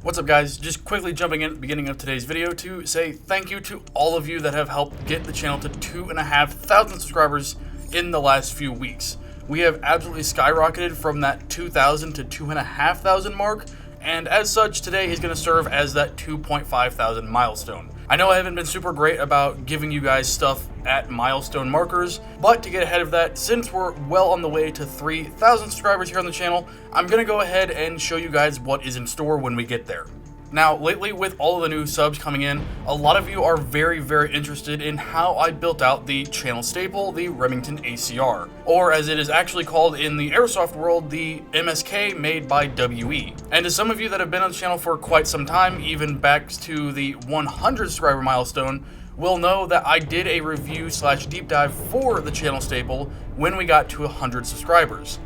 What's up, guys? Just quickly jumping in at the beginning of today's video to say thank you to all of you that have helped get the channel to 2,500 subscribers in the last few weeks. We have absolutely skyrocketed from that 2,000 to 2,500 mark, and as such, today is going to serve as that 2,500 milestone. I know I haven't been super great about giving you guys stuff at milestone markers, but to get ahead of that, since we're well on the way to 3,000 subscribers here on the channel, I'm going to go ahead and show you guys what is in store when we get there. Now, lately with all of the new subs coming in, a lot of you are very interested in how I built out the channel staple, the Remington ACR, or as it is actually called in the Airsoft world, the MSK made by WE. And to some of you that have been on the channel for quite some time, even back to the 100 subscriber milestone, will know that I did a review / deep dive for the channel staple when we got to 100 subscribers.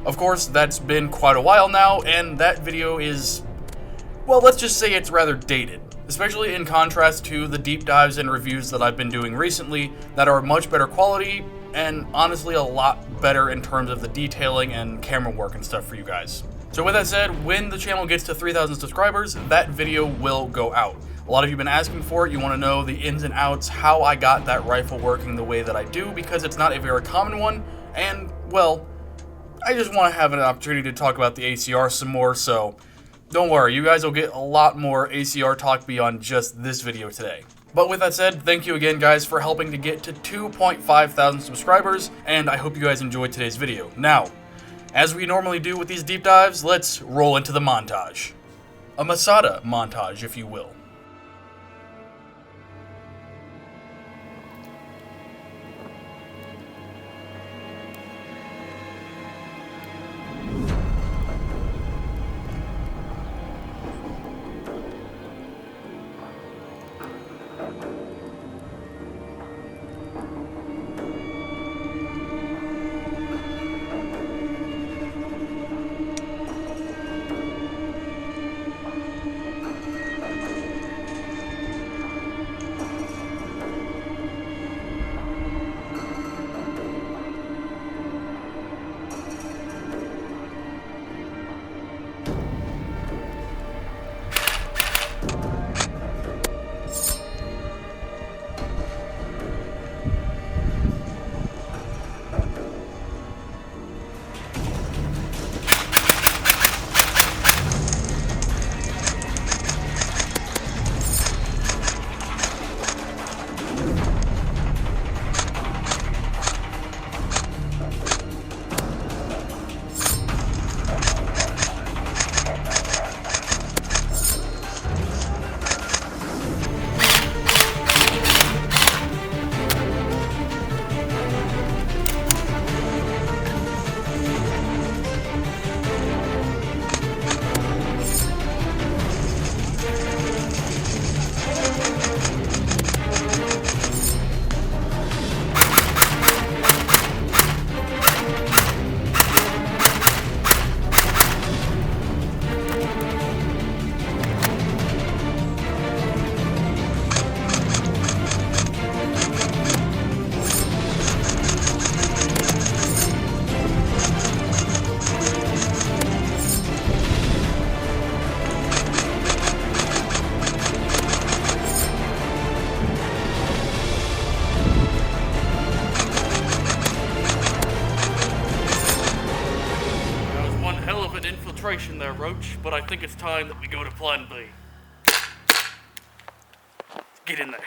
Of course, that's been quite a while now, and that video is, well, let's just say it's rather dated, especially in contrast to the deep dives and reviews that I've been doing recently that are much better quality and honestly a lot better in terms of the detailing and camera work and stuff for you guys. So with that said, when the channel gets to 3,000 subscribers, that video will go out. A lot of you have been asking for it. You want to know the ins and outs, how I got that rifle working the way that I do, because it's not a very common one, and, well, I just want to have an opportunity to talk about the ACR some more, so don't worry, you guys will get a lot more ACR talk beyond just this video today. But with that said, thank you again, guys, for helping to get to 2,500 subscribers, and I hope you guys enjoyed today's video. Now, as we normally do with these deep dives, let's roll into the montage. A Masada montage, if you will. There, Roach, but I think it's time that we go to Plan B. Get in there.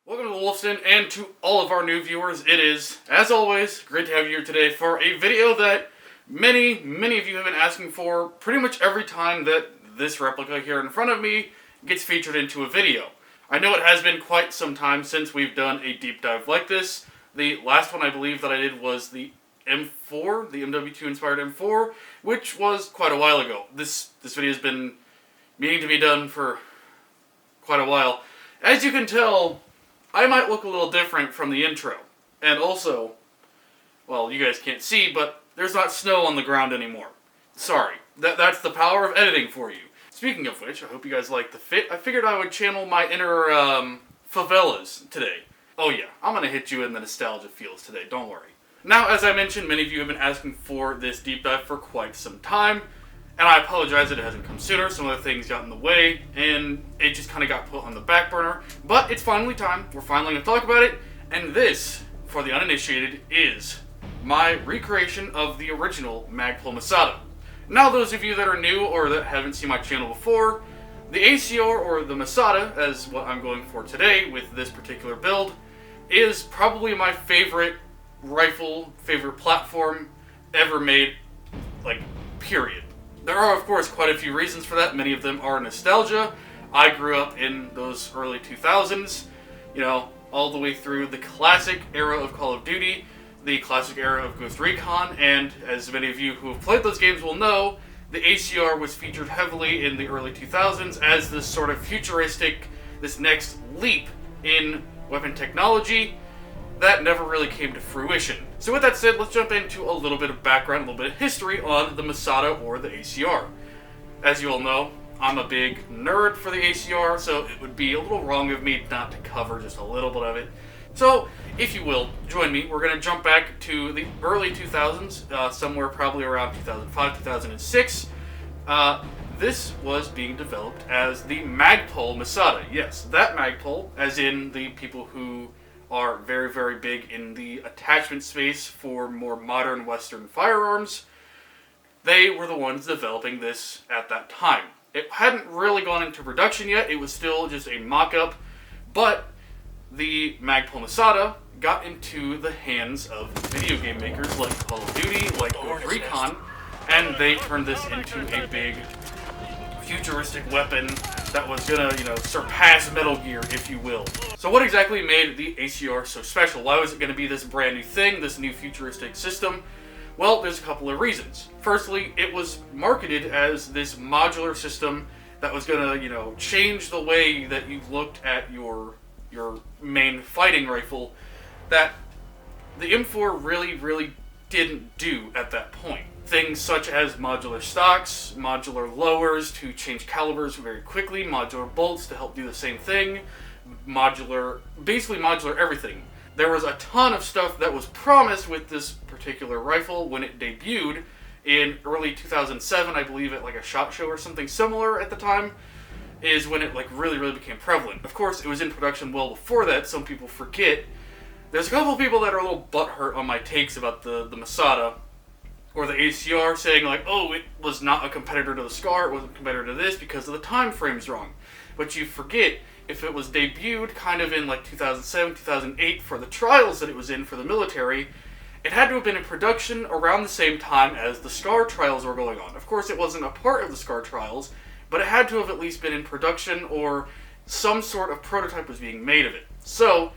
Welcome to Wolfsden, and to all of our new viewers, it is, as always, great to have you here today for a video that many of you have been asking for pretty much every time that this replica here in front of me gets featured into a video. I know it has been quite some time since we've done a deep dive like this. The last one I believe that I did was the M4, the MW2 inspired M4, which was quite a while ago. This video has been meaning to be done for quite a while. As you can tell, I might look a little different from the intro. And also, well, you guys can't see, but there's not snow on the ground anymore. Sorry. That's the power of editing for you. Speaking of which, I hope you guys like the fit. I figured I would channel my inner favelas today. Oh yeah, I'm going to hit you in the nostalgia feels today, don't worry. Now, as I mentioned, many of you have been asking for this deep dive for quite some time, And I apologize that it hasn't come sooner. Some other things got in the way, and it just kind of got put on the back burner. But it's finally time. We're finally going to talk about it. And this, for the uninitiated, is my recreation of the original Magpul Masada. Now, those of you that are new or that haven't seen my channel before, the ACR, or the Masada, as what I'm going for today with this particular build, is probably my favorite rifle, favorite platform ever made, like, period. There are, of course, quite a few reasons for that. Many of them are nostalgia. I grew up in those early 2000s, you know, all the way through the classic era of Call of Duty, the classic era of Ghost Recon, and as many of you who have played those games will know, the ACR was featured heavily in the early 2000s as this sort of futuristic, this next leap in weapon technology that never really came to fruition. So with that said, let's jump into a little bit of background, a little bit of history on the Masada or the ACR. As you all know, I'm a big nerd for the ACR, so it would be a little wrong of me not to cover just a little bit of it. So, if you will, join me. We're going to jump back to the early 2000s, somewhere probably around 2005, 2006. This was being developed as the Magpul Masada. Yes, that Magpul, as in the people who are very, very big in the attachment space for more modern Western firearms. They were the ones developing this at that time. It hadn't really gone into production yet. It was still just a mock-up, but the Magpul Masada got into the hands of video game makers like Call of Duty, like Ghost Recon, and they turned this into a big futuristic weapon that was gonna, you know, surpass Metal Gear, if you will. So what exactly made the ACR so special? Why was it gonna be this brand new thing, this new futuristic system? Well, there's a couple of reasons. Firstly, it was marketed as this modular system that was gonna, you know, change the way that you looked at your main fighting rifle that the M4 really didn't do at that point. Things such as modular stocks, modular lowers to change calibers very quickly, modular bolts to help do the same thing, basically modular everything. There was a ton of stuff that was promised with this particular rifle when it debuted in early 2007, I believe at like a SHOT Show or something similar at the time, is when it like really became prevalent. Of course, it was in production well before that. Some people forget. There's a couple of people that are a little butthurt on my takes about the Masada or the ACR, saying like, oh, it was not a competitor to the SCAR, it wasn't a competitor to this because of the time frames wrong. But you forget, if it was debuted kind of in like 2007, 2008 for the trials that it was in for the military, it had to have been in production around the same time as the SCAR trials were going on. Of course, it wasn't a part of the SCAR trials, but it had to have at least been in production or some sort of prototype was being made of it. So,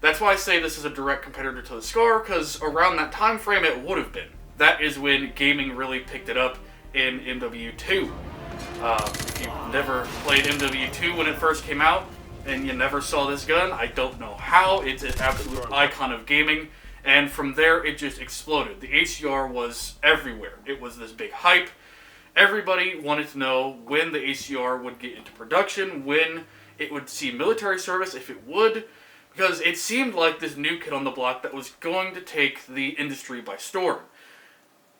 that's why I say this is a direct competitor to the SCAR, because around that time frame it would have been. That is when gaming really picked it up in MW2. If you never played MW2 when it first came out, and you never saw this gun, I don't know how. It's an absolute icon of gaming, and from there it just exploded. The ACR was everywhere. It was this big hype. Everybody wanted to know when the ACR would get into production, when it would see military service, if it would, because it seemed like this new kid on the block that was going to take the industry by storm.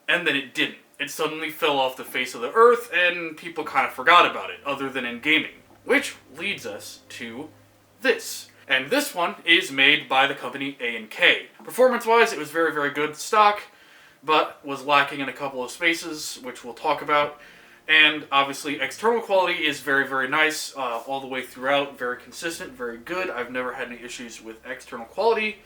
And then it didn't. It suddenly fell off the face of the earth, and people kind of forgot about it, other than in gaming. Which leads us to this. And this one is made by the company A&K. Performance-wise, it was very good stock, but was lacking in a couple of spaces, which we'll talk about. And obviously, external quality is very nice all the way throughout. Very consistent, very good. I've never had any issues with external quality,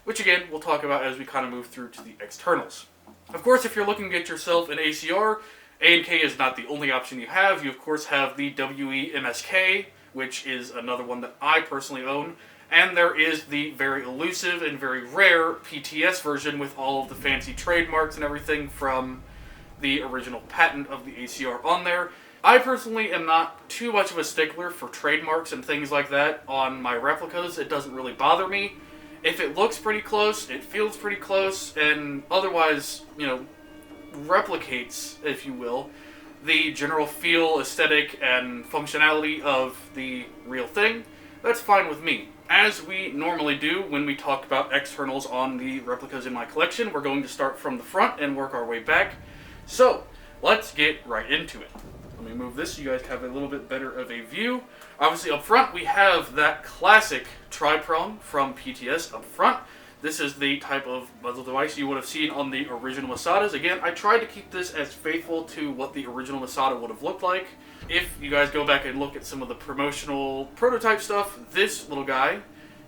which again, we'll talk about as we kind of move through to the externals. Of course, if you're looking to get yourself an ACR, A&K is not the only option you have. You, of course, have the WE MSK, which is another one that I personally own. And there is the very elusive and very rare PTS version with all of the fancy trademarks and everything from the original patent of the ACR on there. I personally am not too much of a stickler for trademarks and things like that on my replicas. It doesn't really bother me. If it looks pretty close, it feels pretty close, and otherwise, you know, replicates, if you will, the general feel, aesthetic, and functionality of the real thing, that's fine with me. As we normally do when we talk about externals on the replicas in my collection, we're going to start from the front and work our way back. So, let's get right into it. Let me move this so you guys have a little bit better of a view. Obviously up front we have that classic tri-prong from PTS up front. This is the type of muzzle device you would have seen on the original Masadas. Again, I tried to keep this as faithful to what the original Masada would have looked like. If you guys go back and look at some of the promotional prototype stuff, this little guy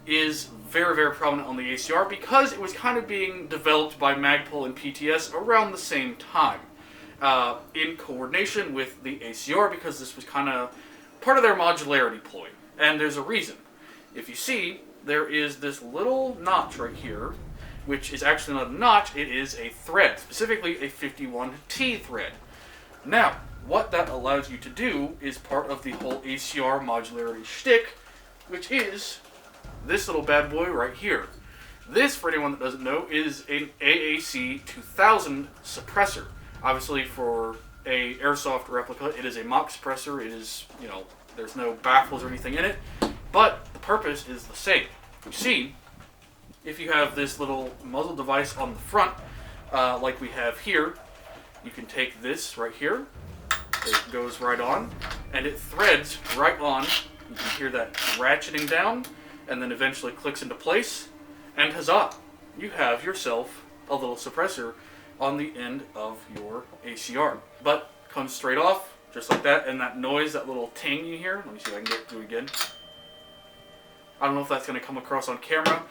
is very, very prominent on the ACR because it was kind of being developed by Magpul and PTS around the same time. In coordination with the ACR, because this was kind of part of their modularity ploy. And there's a reason. If you see, there is this little notch right here, which is actually not a notch, it is a thread, specifically a 51T thread. Now, what that allows you to do is part of the whole ACR modularity shtick, which is this little bad boy right here. This, for anyone that doesn't know, is an AAC 2000 suppressor. Obviously, for a Airsoft replica, it is a mock suppressor. It is, you know, there's no baffles or anything in it, but the purpose is the same. You see, if you have this little muzzle device on the front, like we have here, you can take this right here. It goes right on, and it threads right on. You can hear that ratcheting down, and then eventually clicks into place, and huzzah! You have yourself a little suppressor on the end of your ACR. But comes straight off, just like that, and that noise, that little ting you hear, let me see if I can get it through again. I don't know if that's going to come across on camera,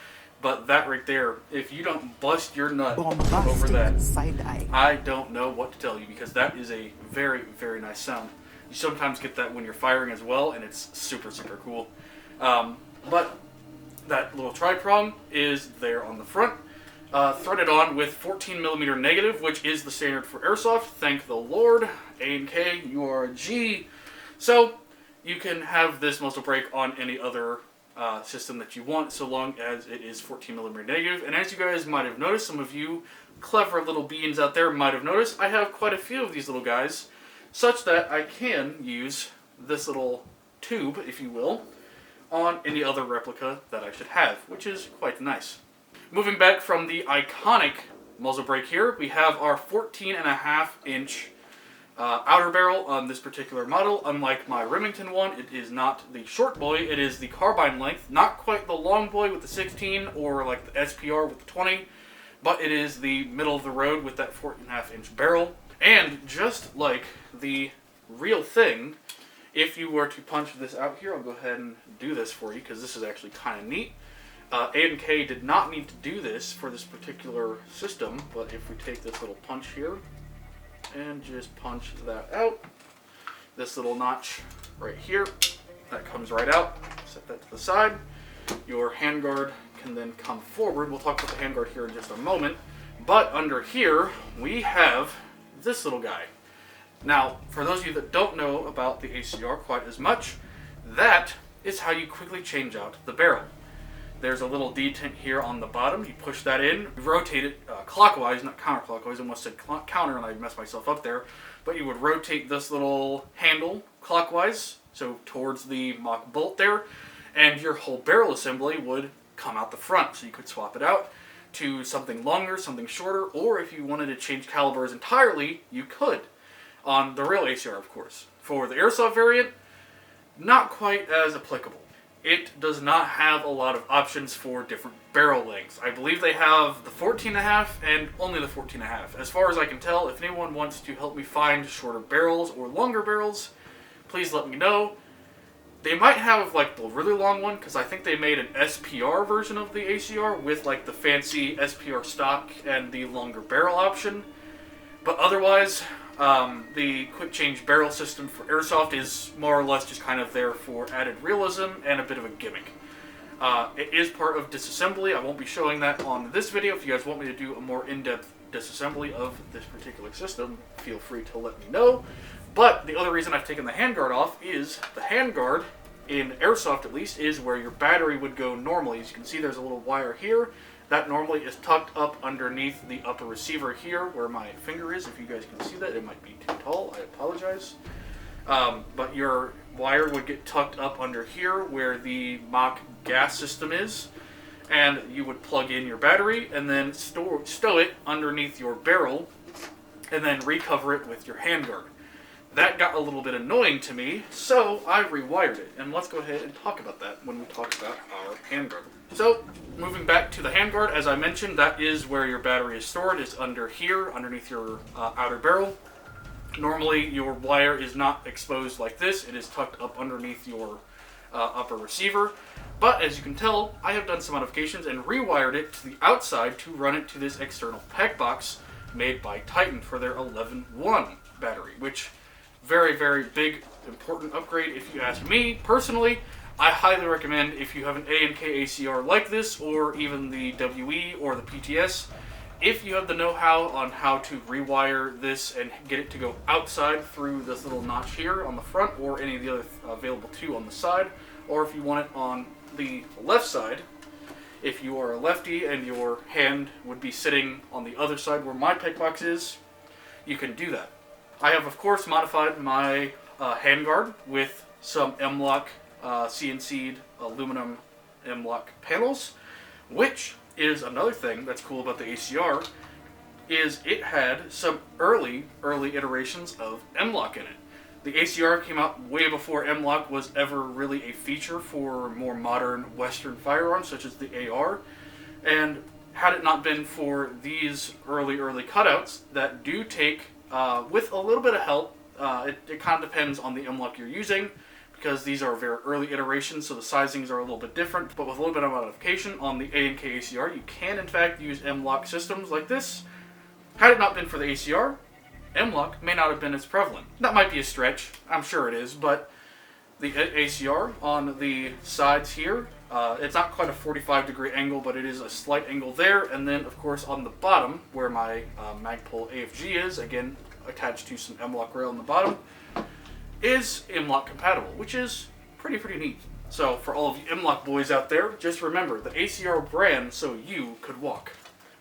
but that right there, if you don't bust your nut over that, I don't know what to tell you, because that is a very, very nice sound. You sometimes get that when you're firing as well, and it's super, super cool. But that little tri-prong is there on the front, threaded on with 14mm negative, which is the standard for Airsoft. Thank the Lord. A&K, you are a G. So you can have this muzzle brake on any other system that you want, so long as it is 14mm negative. And as you guys might have noticed, some of you clever little beans out there might have noticed, I have quite a few of these little guys, such that I can use this little tube, if you will, on any other replica that I should have, which is quite nice. Moving back from the iconic muzzle brake here, we have our 14.5-inch outer barrel on this particular model. Unlike my Remington one, it is not the short boy, it is the carbine length. Not quite the long boy with the 16 or like the SPR with the 20, but it is the middle of the road with that 14.5-inch barrel. And just like the real thing, if you were to punch this out here, I'll go ahead and do this for you because this is actually kind of neat. A&K did not need to do this for this particular system, but if we take this little punch here and just punch that out, this little notch right here, that comes right out. Set that to the side. Your handguard can then come forward. We'll talk about the handguard here in just a moment. But under here, we have this little guy. Now, for those of you that don't know about the ACR quite as much, that is how you quickly change out the barrel. There's a little detent here on the bottom. You push that in, rotate it clockwise, not counterclockwise. I almost said counter and I messed myself up there. But you would rotate this little handle clockwise, so towards the mock bolt there, and your whole barrel assembly would come out the front. So you could swap it out to something longer, something shorter, or if you wanted to change calibers entirely, you could. On the real ACR, of course. For the Airsoft variant, not quite as applicable. It does not have a lot of options for different barrel lengths. I believe they have the 14.5 and only the 14.5. As far as I can tell, if anyone wants to help me find shorter barrels or longer barrels, please let me know. They might have like the really long one, because I think they made an SPR version of the ACR with like the fancy SPR stock and the longer barrel option. But otherwise, the quick change barrel system for Airsoft is more or less just kind of there for added realism and a bit of a gimmick. It is part of disassembly. I won't be showing that on this video. If you guys want me to do a more in-depth disassembly of this particular system, feel free to let me know. But the other reason I've taken the handguard off is the handguard, in Airsoft at least, is where your battery would go normally. As you can see, there's a little wire here. That normally is tucked up underneath the upper receiver here, where my finger is. If you guys can see that, it might be too tall. I apologize. But your wire would get tucked up under here, where the mock gas system is. And you would plug in your battery, and then stow it underneath your barrel. and then recover it with your handguard. That got a little bit annoying to me, so I rewired it. And let's go ahead and talk about that when we talk about our handguard. So, moving back to the handguard, as I mentioned, that is where your battery is stored. It's under here, underneath your outer barrel. Normally, your wire is not exposed like this. It is tucked up underneath your upper receiver. But as you can tell, I have done some modifications and rewired it to the outside to run it to this external pack box made by Titan for their 11.1 battery, which very, very big, important upgrade if you ask me. Personally, I highly recommend if you have an A&K ACR like this, or even the WE or the PTS, if you have the know-how on how to rewire this and get it to go outside through this little notch here on the front, or any of the other available two on the side, or if you want it on the left side, if you are a lefty and your hand would be sitting on the other side where my pick box is, you can do that. I have, of course, modified my handguard with some M-Lock CNC'd aluminum M-Lock panels, which is another thing that's cool about the ACR, is it had some early iterations of M-Lock in it. The ACR came out way before M-Lock was ever really a feature for more modern Western firearms, such as the AR, and had it not been for these early cutouts that do take, with a little bit of help, it kind of depends on the M-Lock you're using, because these are very early iterations, so the sizings are a little bit different, but with a little bit of modification on the A&K ACR, you can in fact use M-Lock systems like this. Had it not been for the ACR, M-Lock may not have been as prevalent. That might be a stretch, I'm sure it is, but the ACR on the sides here, it's not quite a 45-degree angle, but it is a slight angle there, and then of course on the bottom, where my Magpul AFG is, again attached to some M-Lock rail on the bottom, is M-Lock compatible, which is pretty neat. So for all of you M-Lock boys out there, just remember the ACR brand so you could walk.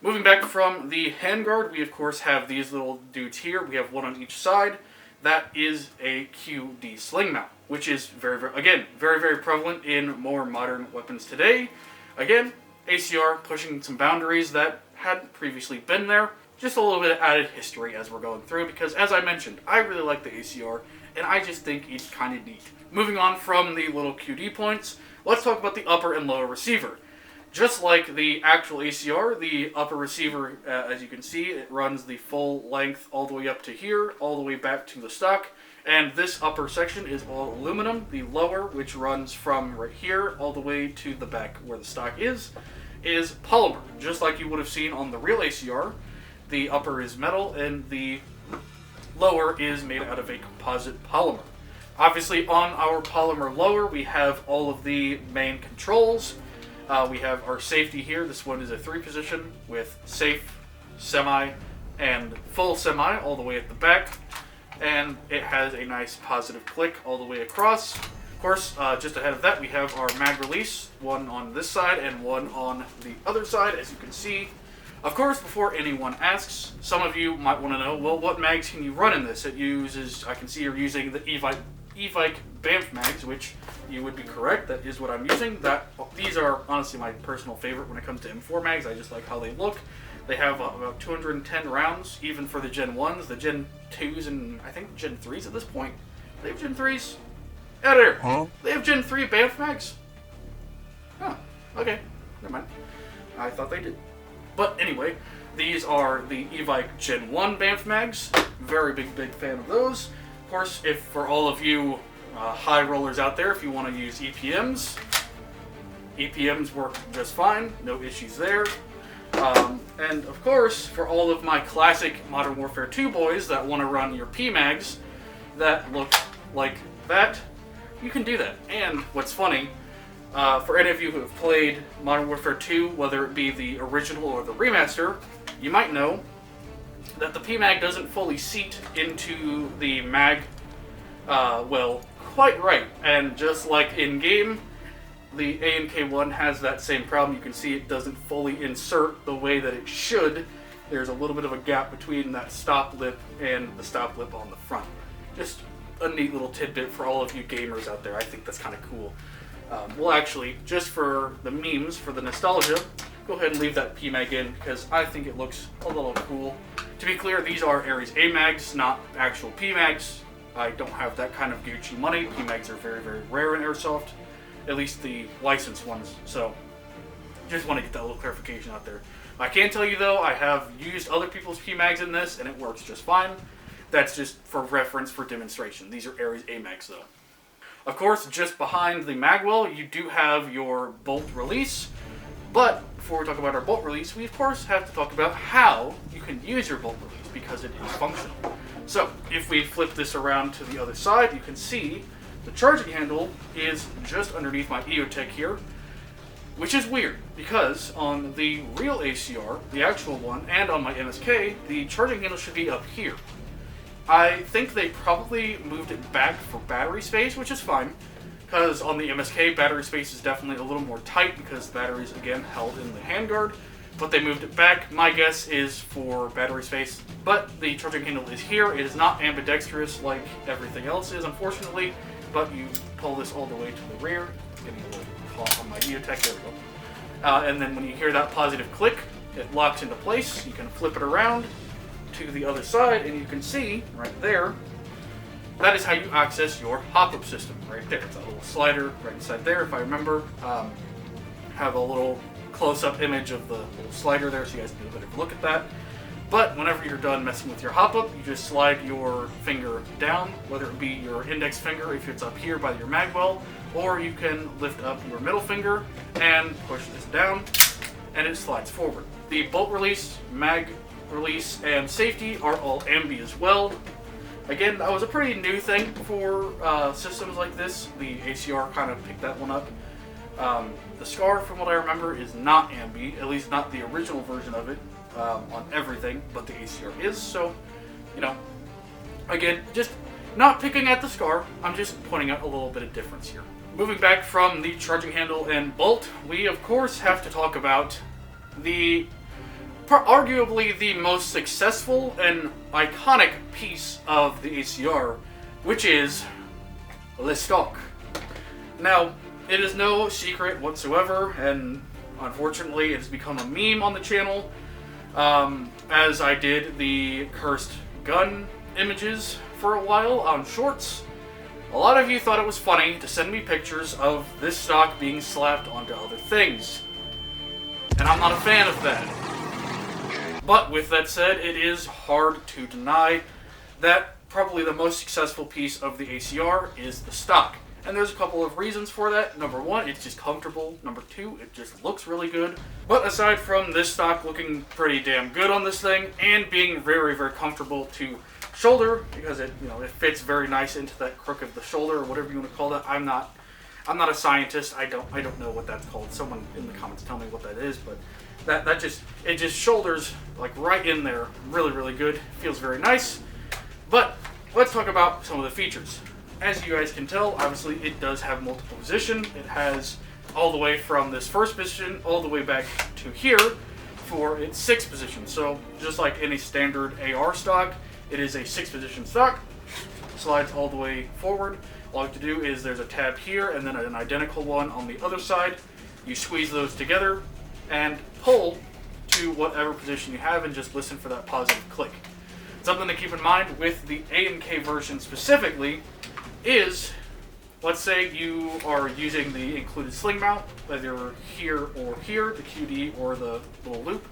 Moving back from the handguard, we of course have these little dudes here. We have one on each side. That is a QD sling mount, which is very prevalent in more modern weapons today. Again, ACR pushing some boundaries that hadn't previously been there. Just a little bit of added history as we're going through, because as I mentioned, I really like the ACR, and I just think it's kind of neat. Moving on from the little QD points, let's talk about the upper and lower receiver. Just like the actual ACR, the upper receiver, as you can see, it runs the full length all the way up to here, all the way back to the stock. And this upper section is all aluminum. The lower, which runs from right here all the way to the back where the stock is polymer. Just like you would have seen on the real ACR, the upper is metal and the lower is made out of a composite polymer. Obviously on our polymer lower, we have all of the main controls. We have our safety here. This one is a 3-position with safe, semi, and full semi all the way at the back. And it has a nice positive click all the way across. Of course, just ahead of that, we have our mag release, one on this side and one on the other side, as you can see. Of course, before anyone asks, some of you might want to know, well, what mags can you run in this? It uses, I can see you're using the E-Vike Banff mags, which you would be correct. That is what I'm using. These are honestly my personal favorite when it comes to M4 mags. I just like how they look. They have about 210 rounds, even for the Gen 1s, the Gen 2s, and I think Gen 3s at this point. They have Gen 3s? Out there! Huh? They have Gen 3 Banff mags? Huh, okay. Never mind. I thought they did. But anyway, these are the E-Vike Gen 1 Banff mags. Very big fan of those. Of course, if for all of you high rollers out there, if you want to use EPMs, EPMs work just fine. No issues there. And of course, for all of my classic Modern Warfare 2 boys that want to run your PMags that look like that, you can do that. And what's funny, for any of you who have played Modern Warfare 2, whether it be the original or the remaster, you might know that the PMag doesn't fully seat into the mag, well, quite right. And just like in-game, the A&K one has that same problem. You can see it doesn't fully insert the way that it should. There's a little bit of a gap between that stop lip and the stop lip on the front. Just a neat little tidbit for all of you gamers out there. I think that's kind of cool. We'll actually, just for the memes, for the nostalgia, go ahead and leave that PMag in because I think it looks a little cool. To be clear, these are Ares A mags, not actual P mags. I don't have that kind of Gucci money. P mags are very, very rare in Airsoft, at least the licensed ones. So, just want to get that little clarification out there. I can tell you though, I have used other people's P mags in this, and it works just fine. That's just for reference, for demonstration. These are Ares A mags though. Of course, just behind the magwell, you do have your bolt release. But before we talk about our bolt release, we of course have to talk about how you can use your bolt release, because it is functional. So, if we flip this around to the other side, you can see the charging handle is just underneath my EOTech here, which is weird, because on the real ACR, the actual one, and on my MSK, the charging handle should be up here. I think they probably moved it back for battery space, which is fine, because on the MSK, battery space is definitely a little more tight because the battery is, again, held in the handguard, but they moved it back. My guess is for battery space, but the charging handle is here. It is not ambidextrous like everything else is, unfortunately, but you pull this all the way to the rear. Getting a little caught on my EOTech, there we go. And then when you hear that positive click, it locks into place. You can flip it around to the other side, and you can see right there, that is how you access your hop-up system right there. It's a little slider right inside there, if I remember. Have a little close-up image of the little slider there so you guys can get a better look at that. But whenever you're done messing with your hop-up, you just slide your finger down, whether it be your index finger if it's up here by your magwell, or you can lift up your middle finger and push this down, and it slides forward. The bolt release, mag release, and safety are all ambi as well. Again, that was a pretty new thing for systems like this. The ACR kind of picked that one up. The SCAR, from what I remember, is not ambi, at least not the original version of it on everything, but the ACR is. So, you know, again, just not picking at the SCAR, I'm just pointing out a little bit of difference here. Moving back from the charging handle and bolt, we of course have to talk about the arguably the most successful and iconic piece of the ACR, which is the stock. Now, it is no secret whatsoever, and unfortunately it has become a meme on the channel, as I did the cursed gun images for a while on shorts. A lot of you thought it was funny to send me pictures of this stock being slapped onto other things, and I'm not a fan of that. But with that said, it is hard to deny that probably the most successful piece of the ACR is the stock. And there's a couple of reasons for that. Number one, it's just comfortable. Number two, it just looks really good. But aside from this stock looking pretty damn good on this thing and being very, very comfortable to shoulder, because it, you know, it fits very nice into that crook of the shoulder or whatever you want to call that. I'm not a scientist. I don't know what that's called. Someone in the comments tell me what that is, but that just shoulders like right in there. Really, really good. Feels very nice. But let's talk about some of the features. As you guys can tell, obviously it does have multiple position. It has all the way from this first position all the way back to here for its 6th position. So just like any standard AR stock, it is a 6 position stock. Slides all the way forward. All you have to do is there's a tab here and then an identical one on the other side. You squeeze those together and pull to whatever position you have and just listen for that positive click. Something to keep in mind with the A&K version specifically is, let's say you are using the included sling mount, whether here or here, the QD or the little loop.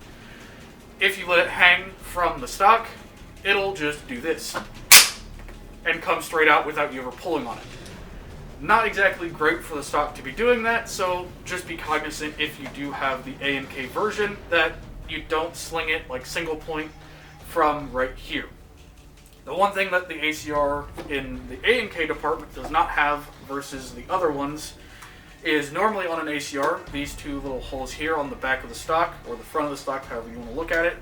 If you let it hang from the stock, it'll just do this and come straight out without you ever pulling on it. Not exactly great for the stock to be doing that, so just be cognizant if you do have the A&K version that you don't sling it like single point from right here. The one thing that the ACR in the A&K department does not have versus the other ones is normally on an ACR, these two little holes here on the back of the stock, or the front of the stock, however you want to look at it,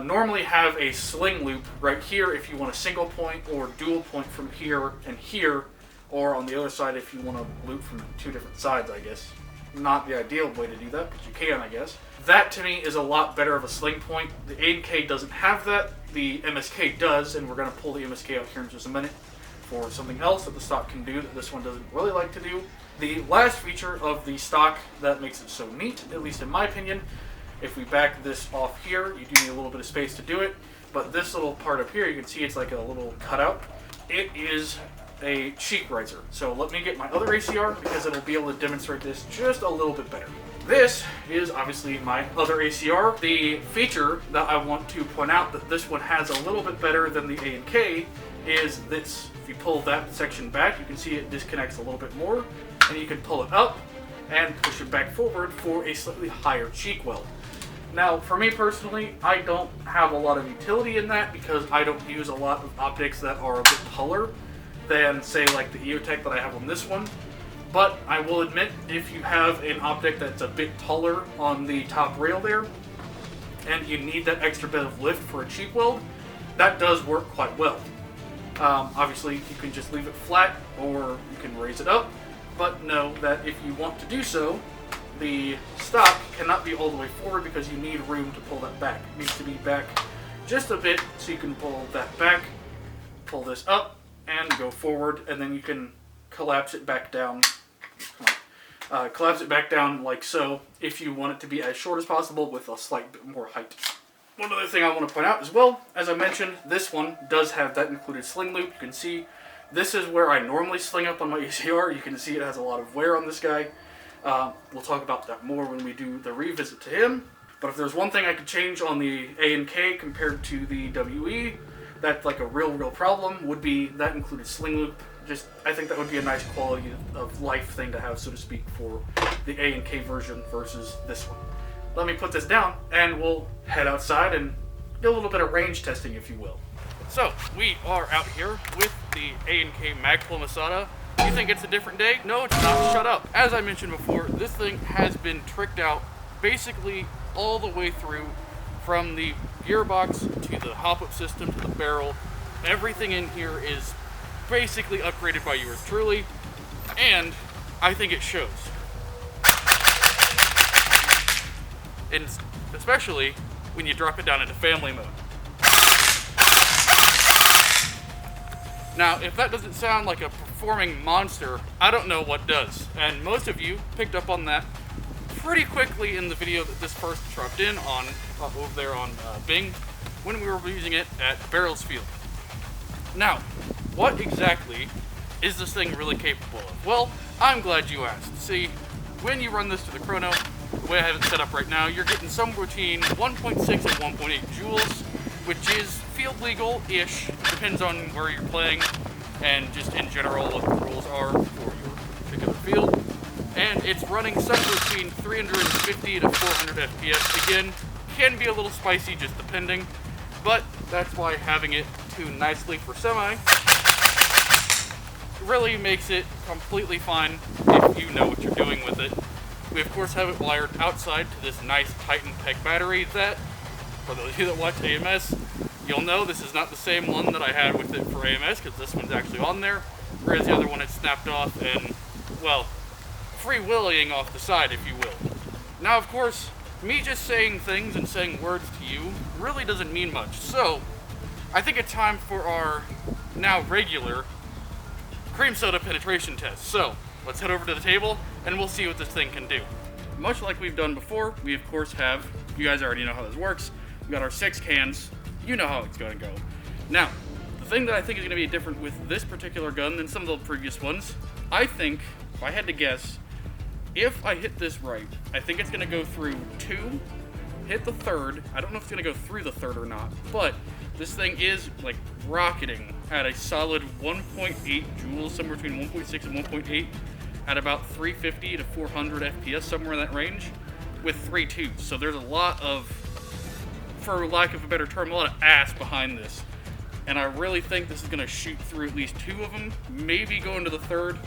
normally have a sling loop right here if you want a single point or dual point from here and here, or on the other side if you want to loop from 2 different sides, I guess. Not the ideal way to do that, but you can, I guess. That to me is a lot better of a sling point. The A&K doesn't have that. The MSK does, and we're going to pull the MSK out here in just a minute for something else that the stock can do that this one doesn't really like to do. The last feature of the stock that makes it so neat, at least in my opinion, If we back this off here, you do need a little bit of space to do it. But this little part up here, you can see it's like a little cutout. It is a cheek riser. So let me get my other ACR because it'll be able to demonstrate this just a little bit better. This is obviously my other ACR. The feature that I want to point out that this one has a little bit better than the A&K is this. If you pull that section back, you can see it disconnects a little bit more, and you can pull it up and push it back forward for a slightly higher cheek weld. Now, for me personally, I don't have a lot of utility in that because I don't use a lot of optics that are a bit taller than, say, like the EOTech that I have on this one. But I will admit, if you have an optic that's a bit taller on the top rail there, and you need that extra bit of lift for a cheek weld, that does work quite well. Obviously, you can just leave it flat, or you can raise it up, but know that if you want to do so, the stock cannot be all the way forward because you need room to pull that back. It needs to be back just a bit, so you can pull that back, pull this up, and go forward, and then you can collapse it back down. Collapse it back down like so if you want it to be as short as possible with a slight bit more height. One other thing I want to point out as well, as I mentioned, this one does have that included sling loop. You can see this is where I normally sling up on my ACR. You can see it has a lot of wear on this guy. We'll talk about that more when we do the revisit to him. But if there's one thing I could change on the A&K compared to the WE, that's like a real problem, would be that included sling loop. Just, I think that would be a nice quality of life thing to have, so to speak, for the A&K version versus this one. Let me put this down, and we'll head outside and do a little bit of range testing, if you will. So, we are out here with the A&K Magpul Masada. You think it's a different day? No, it's not. Shut up. As I mentioned before, this thing has been tricked out basically all the way through, from the gearbox to the hop-up system to the barrel. Everything in here is basically upgraded by yours truly, and I think it shows. And especially when you drop it down into family mode. Now, if that doesn't sound like a performing monster, I don't know what does. And most of you picked up on that pretty quickly in the video that this first dropped in on over there on Bing when we were using it at Barrels Field. Now, what exactly is this thing really capable of? Well, I'm glad you asked. See, when you run this to the chrono, the way I have it set up right now, you're getting somewhere between 1.6 and 1.8 joules, which is field legal-ish, depends on where you're playing, and just in general what the rules are for your particular field. And it's running somewhere between 350 to 400 FPS. Again, can be a little spicy just depending, but that's why having it tuned nicely for semi really makes it completely fine if you know what you're doing with it. We of course have it wired outside to this nice Titan PEG battery that, for those of you that watch AMS, you'll know this is not the same one that I had with it for AMS, because this one's actually on there, whereas the other one had snapped off and, well, free-willing off the side, if you will. Now, of course, me just saying things and saying words to you really doesn't mean much, so I think it's time for our now regular cream soda penetration test. So, let's head over to the table and we'll see what this thing can do. Much like we've done before, we of course have, you guys already know how this works, we've got our 6 cans, you know how it's going to go. Now, the thing that I think is going to be different with this particular gun than some of the previous ones, I think, if I had to guess, if I hit this right, I think it's going to go through 2, hit the 3rd, I don't know if it's going to go through the 3rd or not, but this thing is like rocketing at a solid 1.8 joules, somewhere between 1.6 and 1.8, at about 350 to 400 FPS, somewhere in that range, with 3 tubes. So there's a lot of, for lack of a better term, a lot of ass behind this. And I really think this is going to shoot through at least 2 of them, maybe go into the 3rd,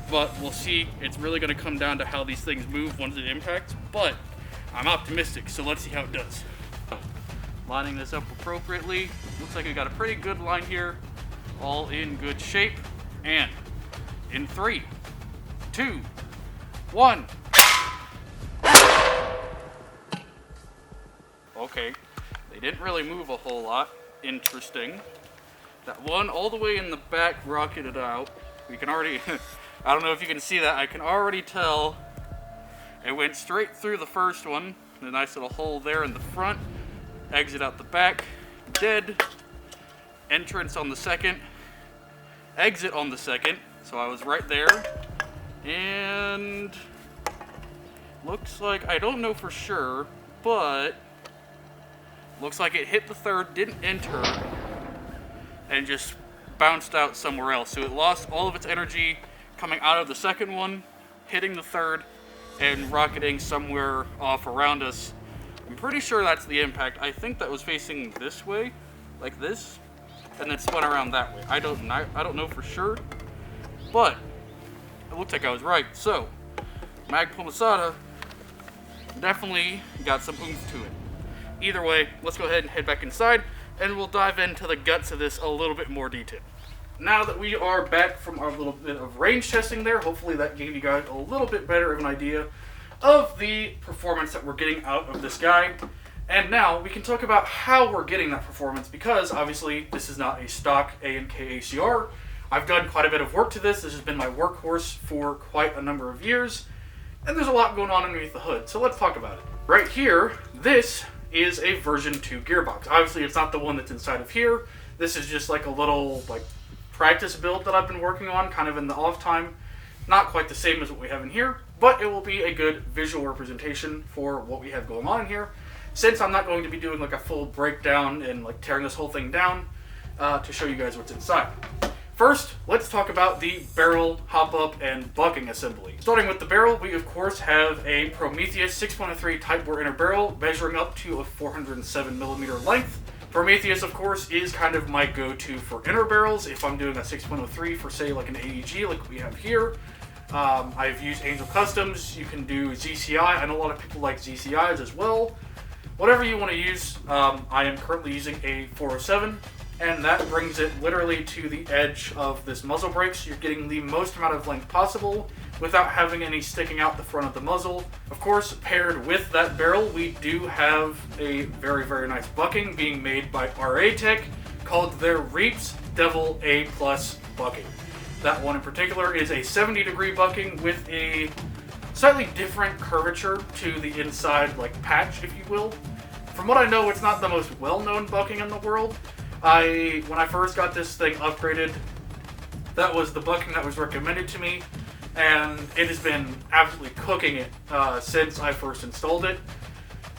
but we'll see. It's really going to come down to how these things move once it impacts, but I'm optimistic, so let's see how it does. Lining this up appropriately. Looks like we got a pretty good line here, all in good shape, and in 3, 2, 1. Okay, they didn't really move a whole lot. Interesting. That one all the way in the back rocketed out. We can already, I don't know if you can see that, I can already tell it went straight through the first one. A nice little hole there in the front. Exit out the back. Dead. Entrance on the second. Exit on the second. So I was right there. And looks like, I don't know for sure, but looks like it hit the third, didn't enter, and just bounced out somewhere else. So it lost all of its energy coming out of the second one, hitting the third, and rocketing somewhere off around us. I'm pretty sure that's the impact. I think that was facing this way, like this, and then spun around that way. I don't know for sure, but it looked like I was right. So, Magpul Masada definitely got some oomph to it. Either way, let's go ahead and head back inside, and we'll dive into the guts of this a little bit more detail. Now that we are back from our little bit of range testing there, hopefully that gave you guys a little bit better of an idea of the performance that we're getting out of this guy. And now we can talk about how we're getting that performance, because obviously this is not a stock A&K ACR. I've done quite a bit of work to this. This has been my workhorse for quite a number of years, and there's a lot going on underneath the hood, so let's talk about it. Right here, this is a version 2 gearbox. Obviously it's not the one that's inside of here. This is just like a little practice build that I've been working on kind of in the off time. Not quite the same as what we have in here, but it will be a good visual representation for what we have going on in here, since I'm not going to be doing like a full breakdown and like tearing this whole thing down to show you guys what's inside. First, let's talk about the barrel, hop-up, and bucking assembly. Starting with the barrel, we of course have a Prometheus 6.3 Tightbore inner barrel measuring up to a 407mm length. Prometheus, of course, is kind of my go-to for inner barrels if I'm doing a 6.03 for, say, like an AEG like we have here. I've used Angel Customs. You can do ZCI. I know a lot of people like ZCIs as well. Whatever you want to use, I am currently using a 407. And that brings it literally to the edge of this muzzle brake, so you're getting the most amount of length possible without having any sticking out the front of the muzzle. Of course, paired with that barrel, we do have a very, very nice bucking being made by RA Tech called their Reaps Devil A+ bucking. That one in particular is a 70-degree bucking with a slightly different curvature to the inside, patch, if you will. From what I know, it's not the most well-known bucking in the world. When I first got this thing upgraded, that was the bucking that was recommended to me, and it has been absolutely cooking it since I first installed it.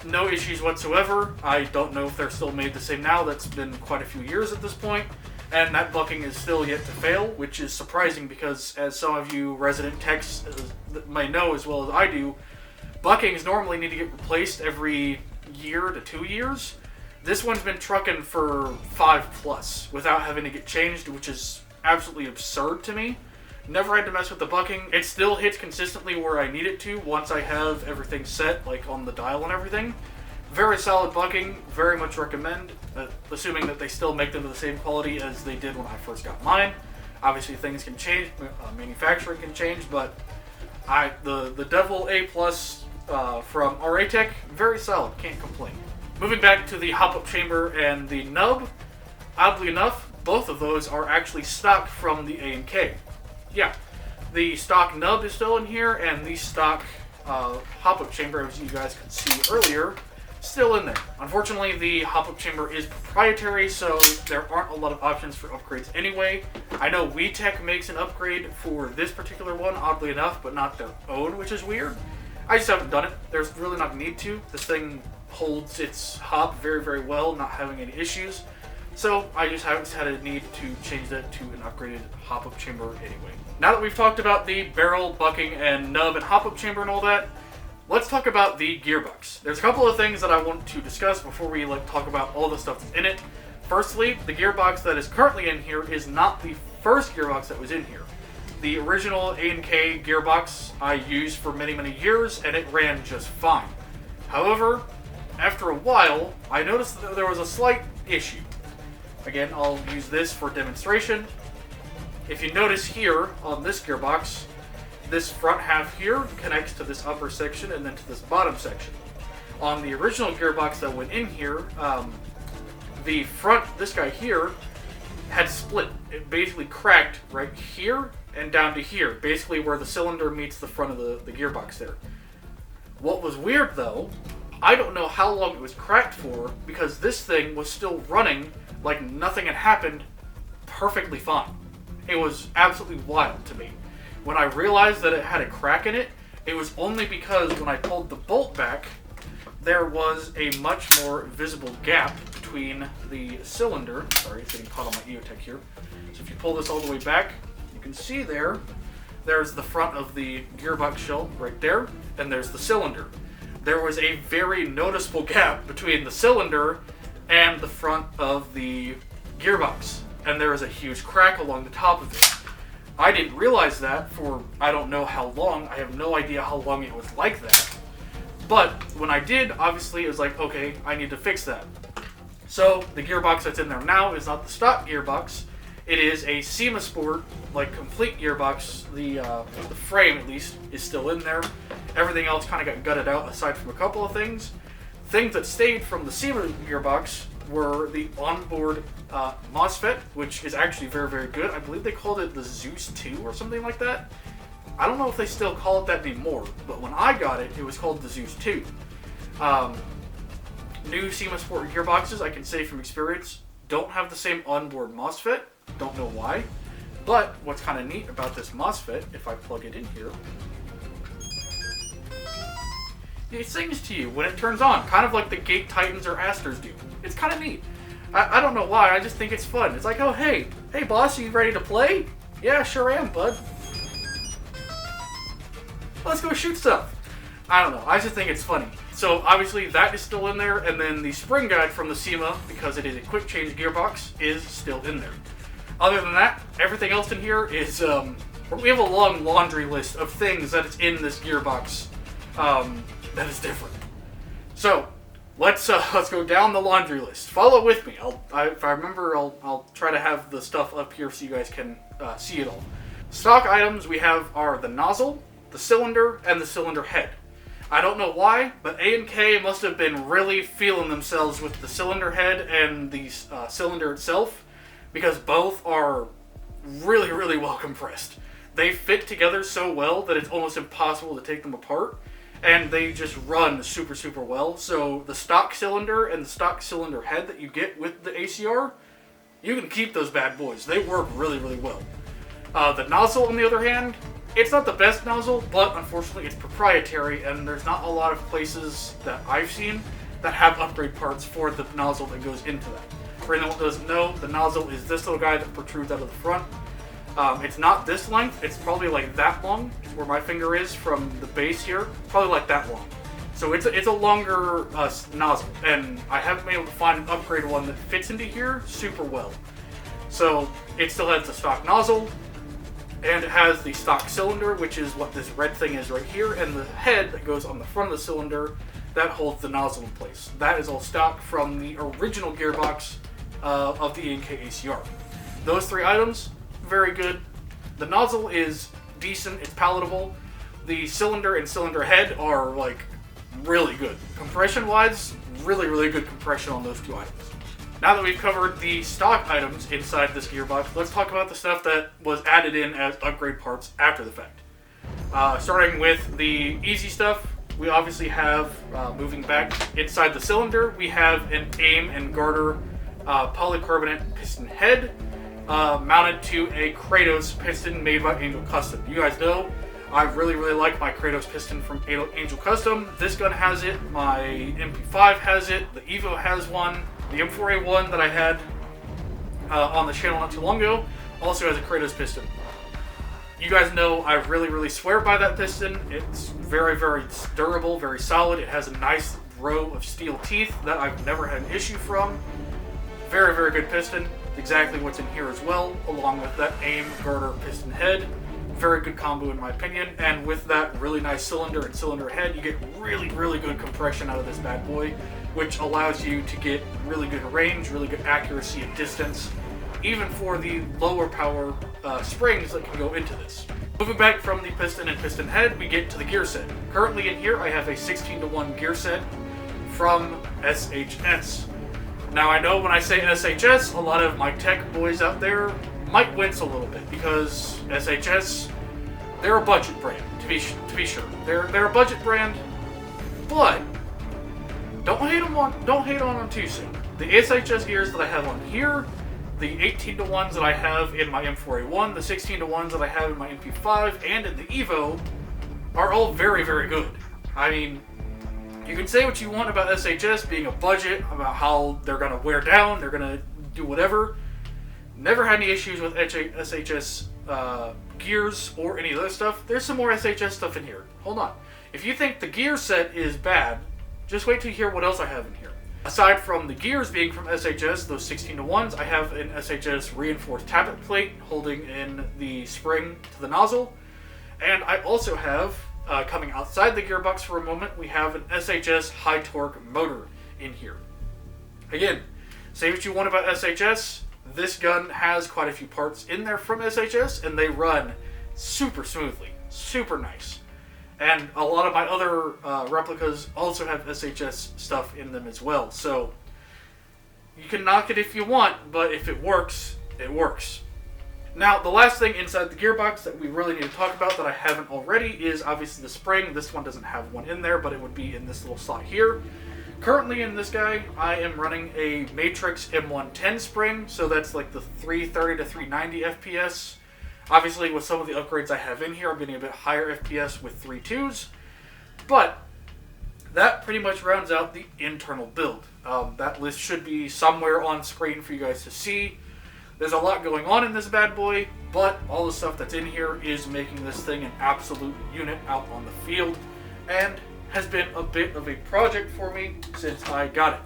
No issues whatsoever. I don't know if they're still made the same now. That's been quite a few years at this point, and that bucking is still yet to fail, which is surprising because, as some of you resident techs may know as well as I do, buckings normally need to get replaced every year to 2 years. This one's been trucking for 5+ without having to get changed, which is absolutely absurd to me. Never had to mess with the bucking. It still hits consistently where I need it to once I have everything set, on the dial and everything. Very solid bucking, very much recommend, assuming that they still make them to the same quality as they did when I first got mine. Obviously things can change, manufacturing can change, but the Devil A+ from RA Tech, very solid, can't complain. Moving back to the hop-up chamber and the nub, oddly enough, both of those are actually stock from the A&K. Yeah, the stock nub is still in here, and the stock hop-up chamber, as you guys could see earlier, still in there. Unfortunately, the hop-up chamber is proprietary, so there aren't a lot of options for upgrades anyway. I know WeTech makes an upgrade for this particular one, oddly enough, but not their own, which is weird. I just haven't done it. There's really not a need to. This thing holds its hop very, very well, not having any issues. So I just haven't had a need to change that to an upgraded hop-up chamber anyway. Now that we've talked about the barrel, bucking, and nub and hop-up chamber and all that, let's talk about the gearbox. There's a couple of things that I want to discuss before we talk about all the stuff that's in it. Firstly, the gearbox that is currently in here is not the first gearbox that was in here. The original A&K gearbox I used for many, many years, and it ran just fine. However, after a while, I noticed that there was a slight issue. Again, I'll use this for demonstration. If you notice here on this gearbox, this front half here connects to this upper section and then to this bottom section. On the original gearbox that went in here, the front, this guy here, had split. It basically cracked right here and down to here, basically where the cylinder meets the front of the gearbox there. What was weird though I don't know how long it was cracked for, because this thing was still running like nothing had happened perfectly fine. It was absolutely wild to me. When I realized that it had a crack in it, it was only because when I pulled the bolt back, there was a much more visible gap between the cylinder. Sorry, it's getting caught on my EOTech here. So if you pull this all the way back, you can see there's the front of the gearbox shell right there, and there's the cylinder. There was a very noticeable gap between the cylinder and the front of the gearbox, and there was a huge crack along the top of it. I didn't realize that for I don't know how long. I have no idea how long it was like that. But when I did, obviously it was like, okay, I need to fix that. So the gearbox that's in there now is not the stock gearbox. It is a SEMA Sport, like, complete gearbox. The frame, at least, is still in there. Everything else kind of got gutted out, aside from a couple of things. Things that stayed from the SEMA gearbox were the onboard MOSFET, which is actually very, very good. I believe they called it the Zeus 2 or something like that. I don't know if they still call it that anymore, but when I got it, it was called the Zeus 2. New SEMA Sport gearboxes, I can say from experience, don't have the same onboard MOSFET. Don't know why. But what's kind of neat about this MOSFET, if I plug it in here, it sings to you when it turns on, kind of like the Gate Titans or Asters do. It's kind of neat. I don't know why, I just think it's fun. It's like, oh, hey boss, are you ready to play? Yeah, sure am, bud. Let's go shoot stuff. I don't know, I just think it's funny. So obviously that is still in there, and then the spring guide from the SEMA, because it is a quick change gearbox, is still in there. Other than that, everything else in here is, we have a long laundry list of things that is in this gearbox that is different. So, let's go down the laundry list. Follow with me. If I remember, I'll try to have the stuff up here so you guys can see it all. Stock items we have are the nozzle, the cylinder, and the cylinder head. I don't know why, but A&K must have been really feeling themselves with the cylinder head and the cylinder itself, because both are really, really well compressed. They fit together so well that it's almost impossible to take them apart, and they just run super, super well. So the stock cylinder and the stock cylinder head that you get with the ACR, you can keep those bad boys. They work really, really well. The nozzle, on the other hand, it's not the best nozzle, but unfortunately it's proprietary, and there's not a lot of places that I've seen that have upgrade parts for the nozzle that goes into that. For anyone who doesn't know, the nozzle is this little guy that protrudes out of the front. It's not this length, it's probably like that long, where my finger is from the base here, probably like that long. So it's a longer nozzle, and I haven't been able to find an upgrade one that fits into here super well. So it still has the stock nozzle, and it has the stock cylinder, which is what this red thing is right here, and the head that goes on the front of the cylinder that holds the nozzle in place. That is all stock from the original gearbox of the A&K ACR. Those three items, very good. The nozzle is decent, it's palatable. The cylinder and cylinder head are like really good. Compression wise, really, really good compression on those two items. Now that we've covered the stock items inside this gearbox, let's talk about the stuff that was added in as upgrade parts after the fact. Starting with the easy stuff, we obviously have, moving back inside the cylinder, we have an aim and garter polycarbonate piston head mounted to a Kratos piston made by Angel Custom. You guys know I really, really like my Kratos piston from Angel Custom. This gun has it, my MP5 has it, the Evo has one, the M4A1 that I had on the channel not too long ago also has a Kratos piston. You guys know I really, really swear by that piston. It's very, very durable, very solid. It has a nice row of steel teeth that I've never had an issue from. Very, very good piston. Exactly what's in here as well, along with that aim garter piston head. Very good combo in my opinion, and with that really nice cylinder and cylinder head, you get really, really good compression out of this bad boy, which allows you to get really good range, really good accuracy and distance, even for the lower power springs that can go into this. Moving back from the piston and piston head, we get to the gear set. Currently in here, I have a 16:1 gear set from SHS. Now I know when I say SHS, a lot of my tech boys out there might wince a little bit, because SHS, they're a budget brand, to be sure. They're a budget brand, but don't hate on them too soon. The SHS gears that I have on here, the 18-to-1s that I have in my M4A1, the 16-to-1s that I have in my MP5, and in the Evo are all very, very good. I mean, you can say what you want about SHS being a budget, about how they're going to wear down, they're going to do whatever. Never had any issues with SHS gears or any other stuff. There's some more SHS stuff in here. Hold on. If you think the gear set is bad, just wait till you hear what else I have in here. Aside from the gears being from SHS, those 16-to-1s, I have an SHS reinforced tappet plate holding in the spring to the nozzle. And I also have, coming outside the gearbox for a moment, we have an SHS high torque motor in here. Again, say what you want about SHS, this gun has quite a few parts in there from SHS, and they run super smoothly, super nice. And a lot of my other replicas also have SHS stuff in them as well. So you can knock it if you want, but if it works, it works. Now, the last thing inside the gearbox that we really need to talk about that I haven't already is obviously the spring. This one doesn't have one in there, but it would be in this little slot here. Currently in this guy, I am running a Matrix M110 spring, so that's like the 330 to 390 FPS. Obviously, with some of the upgrades I have in here, I'm getting a bit higher FPS with 3.2s, but that pretty much rounds out the internal build. That list should be somewhere on screen for you guys to see. There's a lot going on in this bad boy, but all the stuff that's in here is making this thing an absolute unit out on the field, and has been a bit of a project for me since I got it.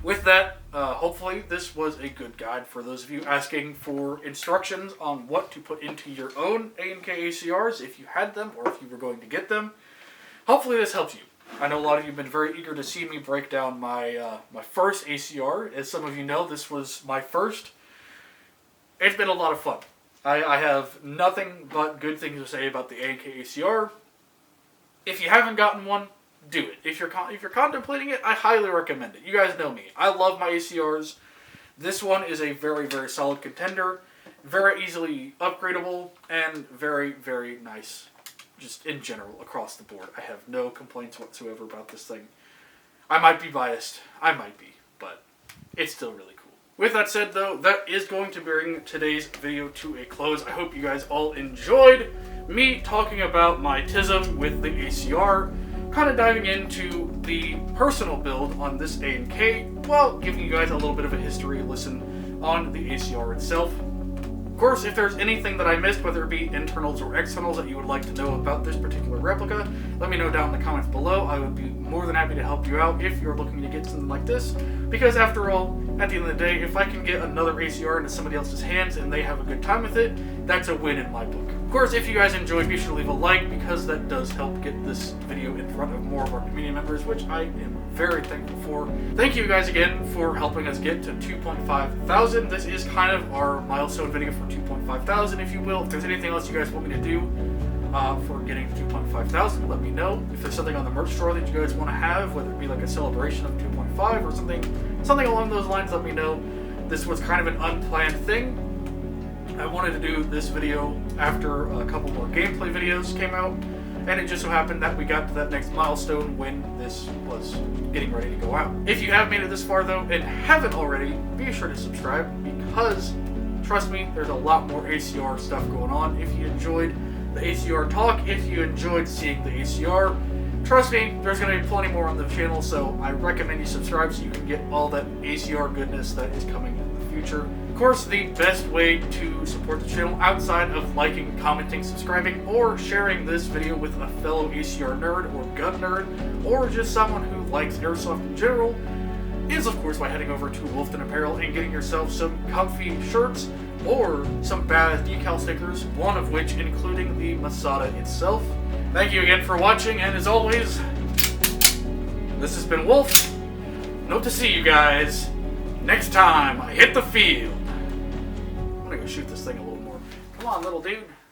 With that, hopefully this was a good guide for those of you asking for instructions on what to put into your own A&K ACRs if you had them or if you were going to get them. Hopefully this helps you. I know a lot of you have been very eager to see me break down my my first ACR. As some of you know, this was my first. It's been a lot of fun. I have nothing but good things to say about the A&K ACR. If you haven't gotten one, do it. If you're contemplating it, I highly recommend it. You guys know me. I love my ACRs. This one is a very, very solid contender. Very easily upgradable and very, very nice. Just in general, across the board. I have no complaints whatsoever about this thing. I might be biased. I might be. But it's still really cool. With that said, though, that is going to bring today's video to a close. I hope you guys all enjoyed me talking about my TISM with the ACR. Kind of diving into the personal build on this A&K while giving you guys a little bit of a history lesson on the ACR itself. Of course, if there's anything that I missed, whether it be internals or externals that you would like to know about this particular replica, let me know down in the comments below. I would be more than happy to help you out if you're looking to get something like this, because after all, at the end of the day, if I can get another ACR into somebody else's hands and they have a good time with it, that's a win in my book. Of course, if you guys enjoyed, be sure to leave a like, because that does help get this video in front of more of our community members, which I am very thankful for. Thank you guys again for helping us get to 2.5 thousand. This is kind of our milestone video for 2.5 thousand, if you will. If there's anything else you guys want me to do for getting to 2.5 thousand, let me know. If there's something on the merch store that you guys want to have, whether it be like a celebration of 2.5 or something along those lines, let me know. This was kind of an unplanned thing. I wanted to do this video after a couple more gameplay videos came out, and it just so happened that we got to that next milestone when this was getting ready to go out. If you have made it this far though, and haven't already, be sure to subscribe, because trust me, there's a lot more ACR stuff going on. If you enjoyed the ACR talk, if you enjoyed seeing the ACR, trust me, there's going to be plenty more on the channel, so I recommend you subscribe so you can get all that ACR goodness that is coming in the future. Of course, the best way to support the channel outside of liking, commenting, subscribing, or sharing this video with a fellow ACR nerd or gun nerd, or just someone who likes Airsoft in general, is of course by heading over to Wolfsden Apparel and getting yourself some comfy shirts or some badass decal stickers, one of which including the Masada itself. Thank you again for watching, and as always, this has been Wolf. Hope to see you guys next time I hit the field. I'm gonna go shoot this thing a little more. Come on, little dude.